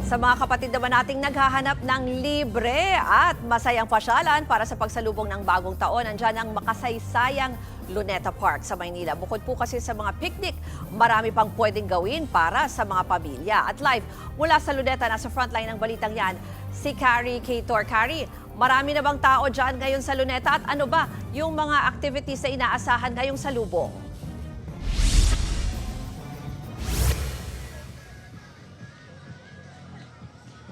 Sa mga kapatid naman nating naghahanap ng libre at masayang pasyalan para sa pagsalubong ng bagong taon, andyan ang makasaysayang Luneta Park sa Maynila. Bukod po kasi sa mga picnic, marami pang pwedeng gawin para sa mga pamilya. At live mula sa Luneta, nasa frontline ng balitang yan, si Carrie Cator. Carrie, marami na bang tao dyan ngayon sa Luneta at ano ba yung mga activities na inaasahan ngayong salubong?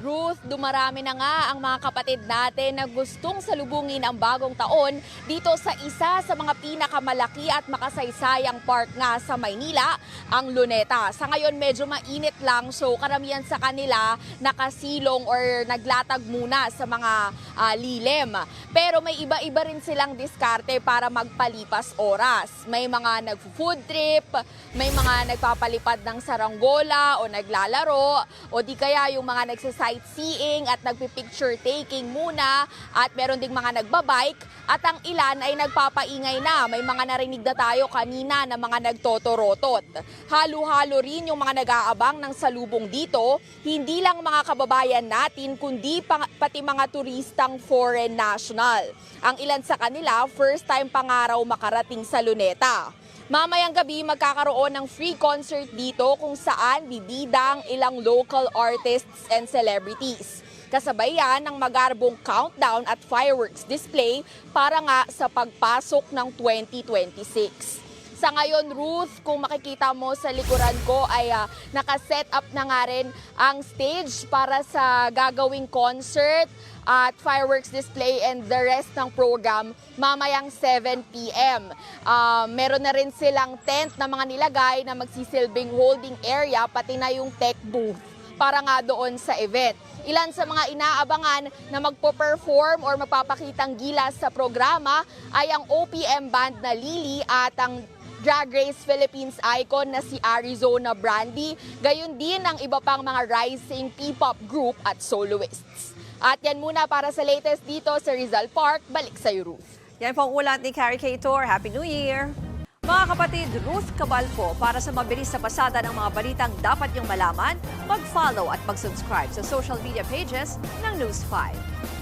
Ruth, dumarami na nga ang mga kapatid natin na gustong salubungin ang bagong taon dito sa isa sa mga pinakamalaki at makasaysayang park nga sa Maynila, ang Luneta. Sa ngayon medyo mainit lang, so karamihan sa kanila nakasilong or naglatag muna sa mga lilim. Pero may iba-iba rin silang diskarte para magpalipas oras. May mga nag-food trip, may mga nagpapalipad ng saranggola o naglalaro, o di kaya yung mga sightseeing at nagpipicture taking muna, at meron ding mga nagbabike at ang ilan ay nagpapaingay na. May mga narinig na tayo kanina na mga nagtotorotot. Halo-halo rin yung mga nag-aabang ng salubong dito, hindi lang mga kababayan natin kundi pati mga turistang foreign national. Ang ilan sa kanila first time pangaraw makarating sa Luneta. Mamayang gabi magkakaroon ng free concert dito kung saan bibidang ilang local artists and celebrities. Kasabay yan ng magarbong countdown at fireworks display para nga sa pagpasok ng 2026. Sa ngayon, Ruth, kung makikita mo sa likuran ko ay nakaset up na nga rin ang stage para sa gagawing concert at fireworks display and the rest ng program mamayang 7 p.m. Meron na rin silang tent na mga nilagay na magsisilbing holding area, pati na yung tech booth para nga doon sa event. Ilan sa mga inaabangan na magpo-perform or magpapakitang gilas sa programa ay ang OPM band na Lily at ang Drag Race Philippines icon na si Arizona Brandy, gayon din ang iba pang mga rising P-pop group at soloists. At yan muna para sa latest dito sa Rizal Park. Balik sa'yo, Ruth. Yan po ang ulat ni Carrie Cator. Happy New Year! Mga kapatid, Ruth Cabalpo, para sa mabilis na pasada ng mga balitang dapat niyong malaman, mag-follow at mag-subscribe sa social media pages ng News 5.